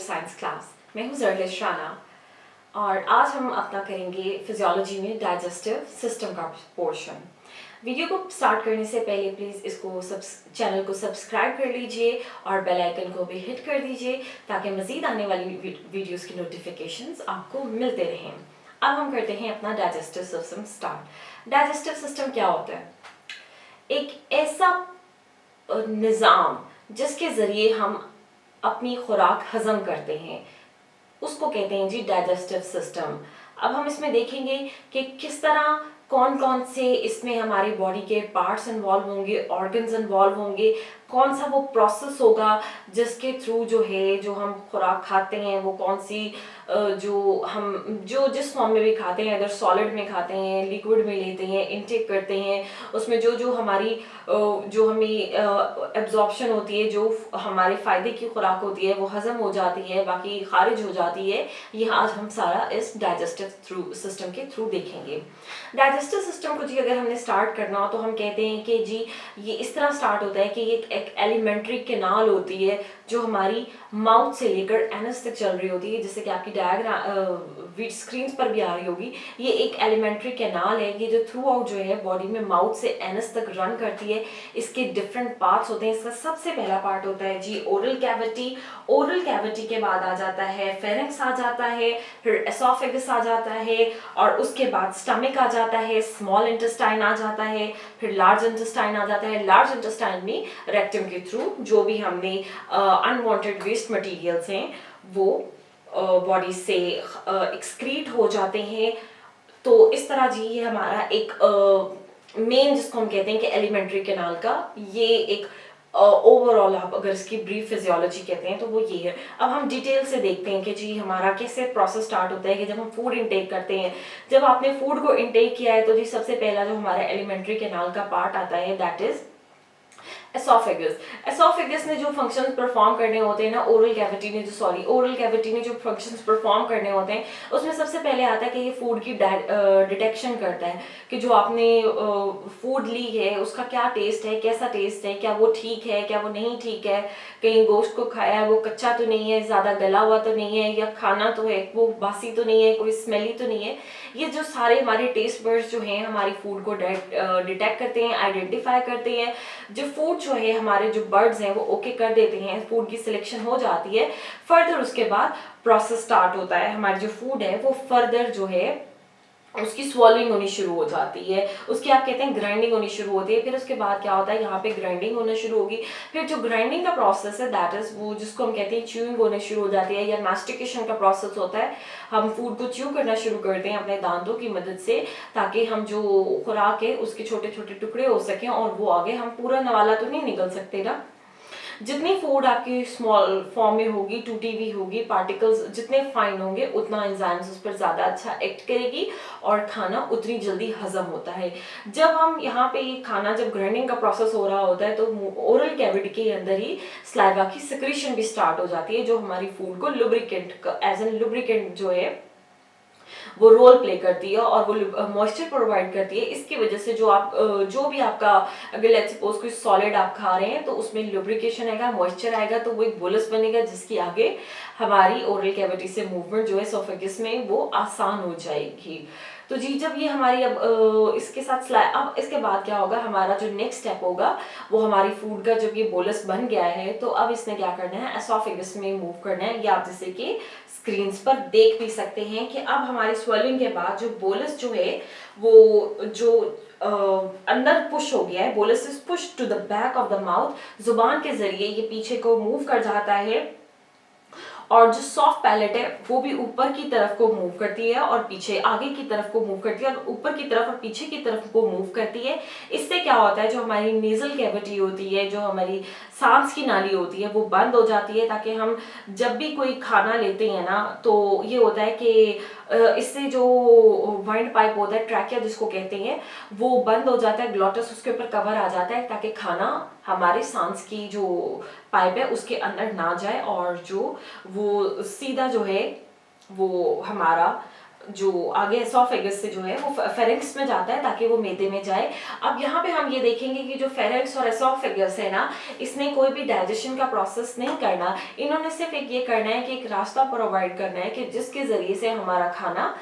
Science class. मैं हूँ जरलिश राना और आज हम अपना करेंगे फिजियोलॉजी में डाइजेस्टिव सिस्टम का पोर्शन। वीडियो को स्टार्ट करने से पहले प्लीज़ इसको चैनल को सब्सक्राइब कर लीजिए और बेल आइकन को भी हिट कर दीजिए ताकि मज़ीद आने वाली वीडियोस की नोटिफिकेशंस आपको मिलते रहें। अब हम करते हैं अपना digestive system start. Digestive system क्या होता है? एक ऐसा निज़ाम जिसके ज़रिए हम अपनी खुराक हजम करते हैं, उसको कहते हैं जी डाइजेस्टिव सिस्टम। अब हम इसमें देखेंगे कि किस तरह कौन कौन से इसमें हमारी बॉडी के पार्ट्स इन्वॉल्व होंगे, ऑर्गन्स इन्वॉल्व होंगे, कौन सा वो प्रोसेस होगा जिसके थ्रू जो हम खुराक खाते हैं वो कौन सी जो जिस फॉर्म में भी खाते हैं, अगर सॉलिड में खाते हैं, लिक्विड में लेते हैं, इनटेक करते हैं, उसमें जो हमारी जो हमें एब्जॉर्प्शन होती है, जो हमारे फ़ायदे की खुराक होती है वो हज़म हो जाती है, बाकी खारिज हो जाती है। ये आज हम सारा इस डाइजेस्टिव सिस्टम के थ्रू देखेंगे। डाइजेस्टिव सिस्टम को जी अगर हमने स्टार्ट करना हो तो हम कहते हैं कि जी ये इस तरह स्टार्ट होता है कि ये एक एलिमेंट्री कैनाल होती है जो हमारी माउथ से लेकर एनस तक चल रही होती है, जैसे कि आपकी डायग्राम स्क्रीन पर भी आ रही होगी। ये एक एलिमेंट्री कैनाल है, ये जो थ्रू आउट जो है बॉडी में माउथ से एनस तक रन करती है। इसके डिफरेंट पार्ट्स होते हैं। इसका सबसे पहला पार्ट होता है जी ओरल कैविटी। ओरल कैविटी के बाद आ जाता है फेरिंक्स आ जाता है, फिर एसोफेगस आ जाता है और उसके बाद स्टमक आ जाता है, स्मॉल इंटेस्टाइन आ जाता है, फिर लार्ज इंटेस्टाइन आ जाता है। लार्ज इंटेस्टाइन में रेक्टम के थ्रू जो भी हमने अनवांटेड वेस्ट मटेरियल्स हैं वो बॉडी से एक्सक्रीट हो जाते हैं। तो इस तरह जी ये हमारा एक मेन जिसको हम कहते हैं कि एलिमेंट्री कैनाल का ये एक ओवरऑल आप अगर इसकी ब्रीफ फिजियोलॉजी कहते हैं तो वो ये है। अब हम डिटेल से देखते हैं कि जी हमारा कैसे प्रोसेस स्टार्ट होता है कि जब हम फूड इनटेक करते हैं। जब आपने फूड को इनटेक किया है तो जी सबसे पहला जो हमारा एलिमेंट्री कैनाल का पार्ट आता है दैट इज एसोफेगस। एसोफेगस ने जो फंक्शंस परफॉर्म करने होते हैं ना, ओरल कैविटी ने जो फंक्शंस परफॉर्म करने होते हैं उसमें सबसे पहले आता है कि ये फूड की डिटेक्शन करता है कि जो आपने फूड ली है उसका क्या टेस्ट है, कैसा टेस्ट है, क्या वो ठीक है, क्या वो नहीं ठीक है, कहीं गोश्त को खाया है वो कच्चा तो नहीं है, ज़्यादा गला हुआ तो नहीं है, या खाना तो है वो बासी तो नहीं है, कोई स्मेली तो नहीं है। ये जो सारे हमारे टेस्ट बर्ड्स जो हैं हमारी फूड को डिटेक्ट करते हैं, आइडेंटिफाई करते हैं। जो फूड जो है हमारे जो बर्ड्स हैं वो ओके कर देते हैं, फूड की सिलेक्शन हो जाती है। फर्दर उसके बाद प्रोसेस स्टार्ट होता है। हमारी जो फूड है वो फर्दर जो है उसकी स्वॉलिंग होनी शुरू हो जाती है, उसकी आप कहते हैं ग्राइंडिंग होनी शुरू होती है। फिर उसके बाद क्या होता है, यहाँ पे ग्राइंडिंग होना शुरू होगी। फिर जो ग्राइंडिंग का प्रोसेस है दैट इज वो जिसको हम कहते हैं च्यूइंग होने शुरू हो जाती है, या मास्टिकेशन का प्रोसेस होता है। हम फूड को च्यू करना शुरू करते हैं अपने दांतों की मदद से, ताकि हम जो खुराक है उसके छोटे छोटे टुकड़े हो सकें और वो आगे हम पूरा वाला तो नहीं निकल सकते ना। जितनी फूड आपकी स्मॉल फॉर्म में होगी, टूटी हुई होगी, पार्टिकल्स जितने फाइन होंगे उतना एंजाइम्स उस पर ज़्यादा अच्छा एक्ट करेगी और खाना उतनी जल्दी हजम होता है। जब हम यहाँ पे खाना जब ग्राइंडिंग का प्रोसेस हो रहा होता है तो ओरल कैविटी के अंदर ही स्लाइवा की सिक्रीशन भी स्टार्ट हो जाती है, जो हमारी फूड को लुब्रिकेंट एज एन लुब्रिकेंट जो है वो रोल प्ले करती है और वो मॉइस्चर प्रोवाइड करती है। इसकी वजह से जो भी आपका अगर लेट्स सपोज कोई सॉलिड आप खा रहे हैं तो उसमें लुब्रिकेशन आएगा, मॉइस्चर आएगा, तो वो एक बोलस बनेगा जिसकी आगे हमारी ओरल कैविटी से मूवमेंट जो है एसोफेगस में वो आसान हो जाएगी। तो जी जब ये हमारी अब इसके साथ अब इसके बाद क्या होगा, हमारा जो नेक्स्ट स्टेप होगा वो हमारी फूड का जब ये बोलस बन गया है तो अब इसने क्या करना है, एसोफेगस में मूव करना है। ये आप जैसे कि स्क्रीन्स पर देख भी सकते हैं कि अब हमारी स्वेलिंग के बाद जो बोलस जो है वो जो अंदर पुश हो गया है, bolus is push to the back of the mouth. जुबान के जरिए ये पीछे को मूव कर जाता है और जो सॉफ्ट पैलेट है वो भी ऊपर की तरफ को मूव करती है और पीछे आगे की तरफ को मूव करती है और ऊपर की तरफ और पीछे की तरफ को मूव करती है। इससे क्या होता है, जो हमारी नेजल कैविटी होती है, जो हमारी सांस की नाली होती है वो बंद हो जाती है, ताकि हम जब भी कोई खाना लेते हैं ना तो ये होता है कि इससे जो वाइंड पाइप होता है, ट्रैकिया जिसको कहते हैं, वो बंद हो जाता है, ग्लॉटस उसके ऊपर कवर आ जाता है ताकि खाना हमारे सांस की जो पाइप है उसके अंदर ना जाए और जो वो सीधा जो है वो हमारा जो आगे एसोफेगस से जो है वो फेरेंक्स में जाता है ताकि वो मैदे में जाए। अब यहाँ पे हम ये देखेंगे कि जो फेरेंक्स और एसोफेगस है ना, इसने कोई भी डाइजेशन का प्रोसेस नहीं करना, इन्होंने सिर्फ एक ये करना है कि एक रास्ता प्रोवाइड करना है कि जिसके जरिए से हमारा खाना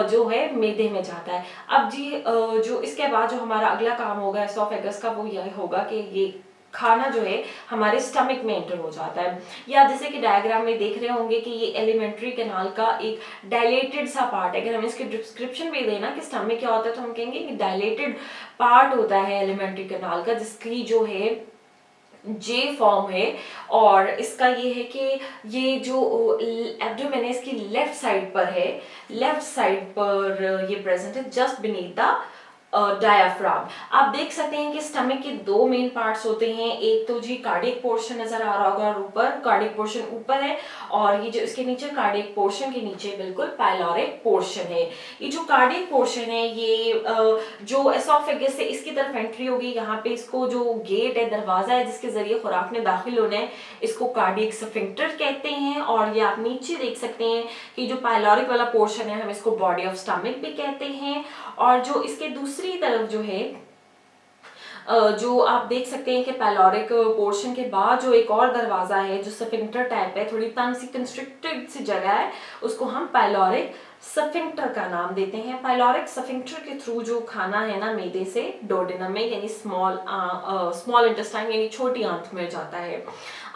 जो है मैदे में जाता है। अब जी जो इसके बाद जो हमारा अगला काम होगा एसोफेगस का, वो यह होगा कि ये खाना जो है हमारे स्टमक में एंटर हो जाता है, या जैसे कि डायग्राम में देख रहे होंगे कि ये एलिमेंट्री कैनाल का एक डायलेटेड सा पार्ट है। अगर हम इसकी डिस्क्रिप्शन भी देना कि स्टमक क्या होता है तो हम कहेंगे कि डायलेटेड पार्ट होता है एलिमेंट्री कैनाल का, जिसकी जो है जे फॉर्म है। और इसका ये है कि ये जो एब्डोमेन है इसकी लेफ्ट साइड पर है, लेफ्ट साइड पर ये प्रेजेंट है जस्ट बीनीथ द डायाफ्राम। आप देख सकते हैं कि स्टमक के दो मेन पार्ट्स होते हैं, एक तो जी कार्डियक पोर्शन नजर आ रहा होगा और ऊपर कार्डियक पोर्शन ऊपर है, और ये जो इसके नीचे कार्डियक पोर्शन के नीचे बिल्कुल पाइलोरिक पोर्शन है। ये जो कार्डियक पोर्शन है ये जो एसोफेगस से इसकी तरफ एंट्री होगी, यहाँ पे इसको जो गेट है, दरवाजा है जिसके जरिए खुराक ने दाखिल होना है, इसको कार्डियक स्फिंक्टर कहते हैं। और ये आप नीचे देख सकते हैं कि जो पाइलोरिक वाला पोर्शन है हम इसको बॉडी ऑफ स्टमक भी कहते हैं। और जो इसके दूसरी तरफ जो है जो आप देख सकते हैं कि पाइलोरिक पोर्शन के बाद जो एक और दरवाजा है जो स्फिंक्टर टाइप है, थोड़ी तंग सी कंस्ट्रिक्टेड सी जगह है, उसको हम पाइलोरिक स्फिंक्टर का नाम देते हैं। पाइलोरिक स्फिंक्टर के थ्रू जो खाना है ना मैदे से डोडेनम में यानी स्मॉल इंटेस्टाइन यानी छोटी आंत में जाता है।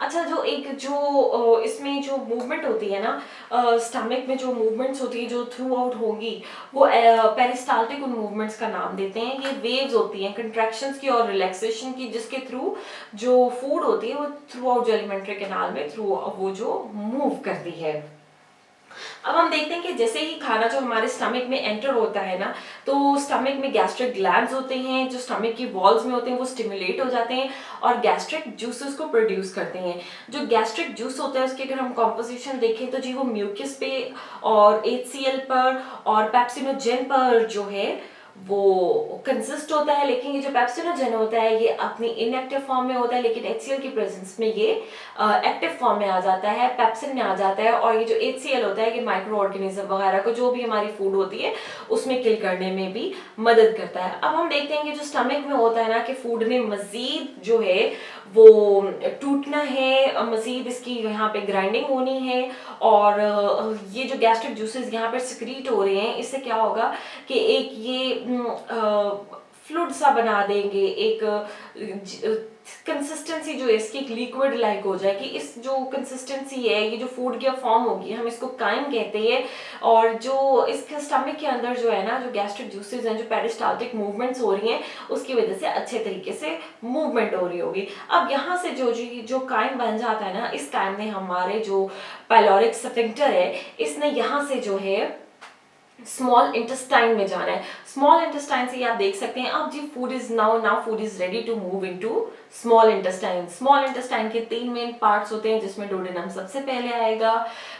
अच्छा, जो एक जो इसमें जो मूवमेंट होती है ना स्टमक में, जो मूवमेंट्स होती है जो थ्रू आउट होगी, वो पेरिस्टाल्टिक उन मूवमेंट्स का नाम देते हैं। ये वेव्स होती हैं कंट्रैक्शंस की और रिलैक्सेशन की, जिसके थ्रू जो फूड होती है वो थ्रू आउट जो एलिमेंट्री कैनाल में थ्रू वो जो मूव करती है। अब हम देखते हैं कि जैसे ही खाना जो हमारे स्टमक में एंटर होता है ना, तो स्टमक में गैस्ट्रिक ग्लैंड्स होते हैं जो स्टमक की वॉल्स में होते हैं, वो स्टिमुलेट हो जाते हैं और गैस्ट्रिक जूसेस को प्रोड्यूस करते हैं। जो गैस्ट्रिक जूस होता है उसकी अगर हम कॉम्पोजिशन देखें तो जी वो म्यूकस पे और HCl पर और पेप्सिनोजेन पर जो है वो कंसिस्ट होता है। लेकिन ये जो पेप्सिनोजेन होता है ये अपनी इनएक्टिव फॉर्म में होता है, लेकिन HCl की प्रेजेंस में ये एक्टिव फॉर्म में आ जाता है, पेप्सिन में आ जाता है। और ये जो HCl होता है कि माइक्रो ऑर्गेनिज्म वगैरह को जो भी हमारी फूड होती है उसमें किल करने में भी मदद करता है। अब हम देखते हैं कि जो स्टमक में होता है ना कि फूड ने मजीद जो है वो टूटना है, मजीद इसकी यहाँ पे ग्राइंडिंग होनी है, और ये जो गैस्ट्रिक जूसेस यहाँ पे सिक्रीट हो रहे हैं, इससे क्या होगा कि एक ये फ्लूइड सा बना देंगे, एक कंसिस्टेंसी जो है इसकी एक लिक्विड लाइक हो जाएगी। इस जो कंसिस्टेंसी है, ये जो फूड की फॉर्म होगी, हम इसको काइम कहते हैं। और जो इसके स्टमक के अंदर जो है ना जो गैस्ट्रिक जूसेस हैं, जो पेरिस्टाल्टिक मूवमेंट्स हो रही हैं, उसकी वजह से अच्छे तरीके से मूवमेंट हो रही होगी। अब यहाँ से जो काइम बन जाता है ना, इस काइम में हमारे जो पाइलोरिक स्फिंक्टर है, इसने यहाँ से जो है स्मॉल इंटेस्टाइन में जाना है। स्मॉल इंटेस्टाइन से आप देख सकते हैं अब जी food is now food is ready to move into small intestine. Small intestine के 3 मेन पार्ट्स होते हैं, जिसमें डोडेनम सबसे पहले आएगा,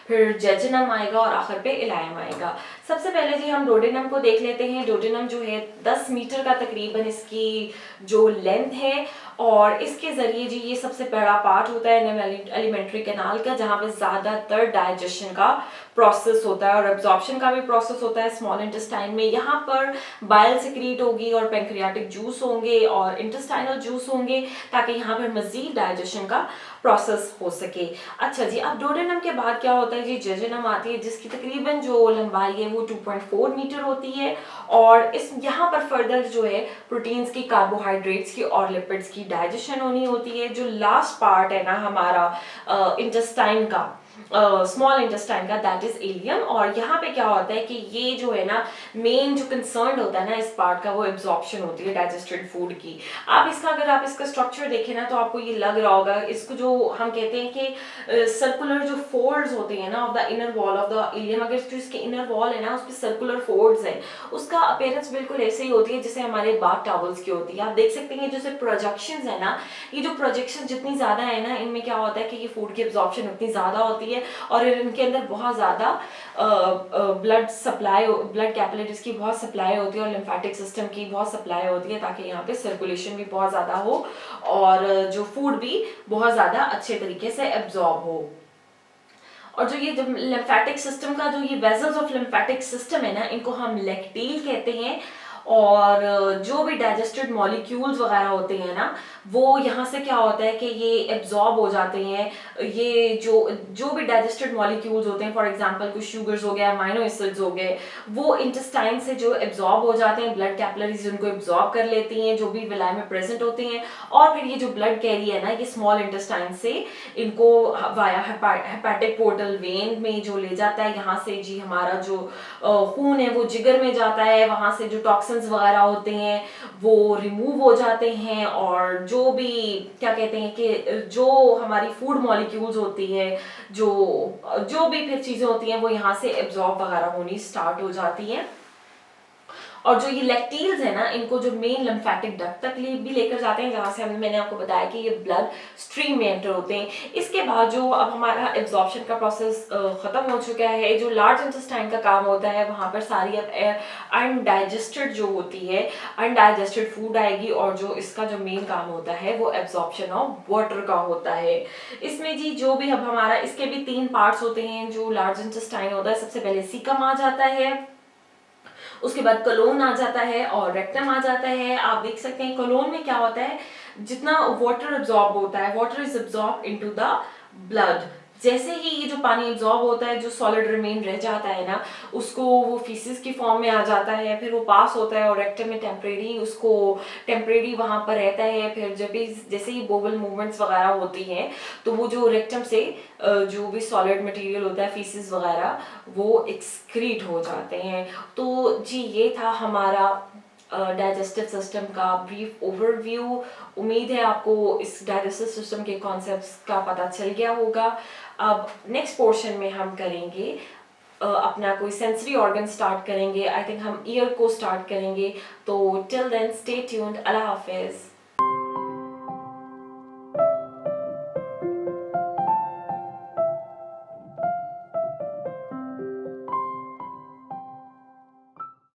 फिर जेजुनम आएगा और आखिर पे इलायम आएगा। सबसे पहले जी हम डोडेनम को देख लेते हैं। डोडेनम जो है 10 मीटर का तकरीबन इसकी जो लेंथ है, और इसके जरिए जी ये सबसे बड़ा पार्ट होता है एलिमेंट्री कैनाल का, जहाँ पे ज्यादातर डाइजेशन का प्रोसेस होता है और एब्जॉर्प्शन का भी प्रोसेस होता है स्मॉल इंटेस्टाइन में। यहाँ पर बाइल सिक्रीट होगी और पेंक्रियाटिक जूस होंगे और इंटेस्टाइनल जूस होंगे, ताकि यहाँ पर मजीद डाइजेशन का प्रोसेस हो सके। अच्छा जी, अब डोडेनम के बाद क्या होता है जी, जेजुनम आती है, जिसकी तकरीबन जो लंबाई है वो 2.4 मीटर होती है। और इस यहाँ पर फर्दर जो है प्रोटीन्स की, कार्बोहाइड्रेट्स की और लिपिड्स की डाइजेशन होनी होती है। जो लास्ट पार्ट है ना हमारा इंटेस्टाइन का, स्मॉल इंटेस्टाइन का, दैट इज इलियम। और यहाँ पे क्या होता है कि ये जो है ना मेन जो कंसर्न होता है ना इस पार्ट का, वो एब्जॉर्प्शन होती है डाइजेस्टेड फूड की। अगर आप इसका स्ट्रक्चर देखें ना तो आपको ये लग रहा होगा, इसको जो हम कहते हैं कि सर्कुलर जो फोल्ड्स होते हैं ना of the inner wall of the ilium, अगर जो इसके इनर वॉल है ना उसके सर्कुलर फोल्ड्स हैं, उसका अपीयरेंस बिल्कुल ऐसे ही होती है जैसे हमारे बाथ टॉवल्स की होती है। आप देख सकते हैं जैसे प्रोजेक्शंस है ना, ये जो प्रोजेक्शन जितनी ज्यादा है ना, इनमें क्या होता है कि ये फूड की एब्जॉर्प्शन उतनी ज्यादा होती है और इनके अंदर बहुत ज्यादा ब्लड कैपिलरीज की बहुत सप्लाई होती है और लिम्फेटिक सिस्टम की बहुत सप्लाई होती है, ताकि यहाँ पे सर्कुलेशन भी बहुत ज्यादा हो और जो फूड भी बहुत ज्यादा अच्छे तरीके से एब्जॉर्ब हो। और जो ये जब लिम्फेटिक सिस्टम का जो ये वेजल्स ऑफ लिम्फेटिक सिस्टम है ना, इनको हम लैक्टेल कहते हैं। और जो भी डाइजेस्टेड मॉलिक्यूल्स वगैरह होते हैं ना, वो यहाँ से क्या होता है कि ये एब्जॉर्ब हो जाते हैं। ये जो भी डाइजेस्टेड मॉलिक्यूल्स होते हैं, फॉर एग्जांपल कुछ शुगर्स हो गए, अमाइनो एसिड्स हो गए, वो इंटेस्टाइन से जो एब्जॉर्ब हो जाते हैं, ब्लड कैपिलरीज उनको एब्जॉर्ब कर लेती हैं जो भी विलाई में प्रेजेंट होते हैं। और फिर ये जो ब्लड कैरी है ना, ये स्मॉल इंटेस्टाइन से इनको वाया हेपेटिक पोर्टल वेन में जो ले जाता है। यहाँ से जी हमारा जो खून है वो जिगर में जाता है, वहाँ से जो टॉक्सिन्स वगैरह होते हैं वो रिमूव हो जाते हैं। और जो भी क्या कहते हैं कि जो हमारी फूड मॉलिक्यूल्स होती है, जो भी फिर चीज़ें होती हैं वो यहाँ से एब्जॉर्ब वगैरह होनी स्टार्ट हो जाती हैं। और जो ये लैक्टील्स है ना, इनको जो मेन लिम्फेटिक डक्ट तक भी लेकर जाते हैं, जहाँ से मैंने आपको बताया कि ये ब्लड स्ट्रीम में एंटर होते हैं। इसके बाद जो अब हमारा एब्जॉर्प्शन का प्रोसेस ख़त्म हो चुका है, जो लार्ज इंटेस्टाइन का काम होता है, वहाँ पर सारी अब अनडाइजेस्टेड जो होती है, अनडाइजेस्टेड फूड आएगी। और जो इसका जो मेन काम होता है वो एब्जॉर्प्शन ऑफ वाटर का होता है। इसमें जी जो भी अब हमारा, इसके भी 3 पार्ट्स होते हैं। जो लार्ज इंटेस्टाइन होता है, सबसे पहले सीकम आ जाता है, उसके बाद कोलोन आ जाता है और रेक्टम आ जाता है। आप देख सकते हैं कोलोन में क्या होता है, जितना वाटर एब्जॉर्ब होता है, water is absorb into the blood. जैसे ही ये जो पानी एब्जॉर्ब होता है, जो सॉलिड रिमेन रह जाता है ना, उसको वो फीसिस की फॉर्म में आ जाता है, फिर वो पास होता है और रेक्टम में टेम्परेरी वहाँ पर रहता है। फिर जब भी जैसे ही बोवल मूवमेंट्स वगैरह होती हैं, तो वो जो रेक्टम से जो भी सॉलिड मटेरियल होता है, फीसिस वगैरह, वो एक्सक्रीट हो जाते हैं। तो जी ये था हमारा डाइजेस्टिव सिस्टम का ब्रीफ ओवरव्यू। उम्मीद है आपको इस डाइजेस्टिव सिस्टम के कॉन्सेप्ट्स का पता चल गया होगा। अब नेक्स्ट पोर्शन में हम करेंगे अपना कोई सेंसरी ऑर्गन स्टार्ट करेंगे। आई थिंक हम ईयर को स्टार्ट करेंगे। तो टिल देन स्टे ट्यून्ड। अल्लाह हाफिज़।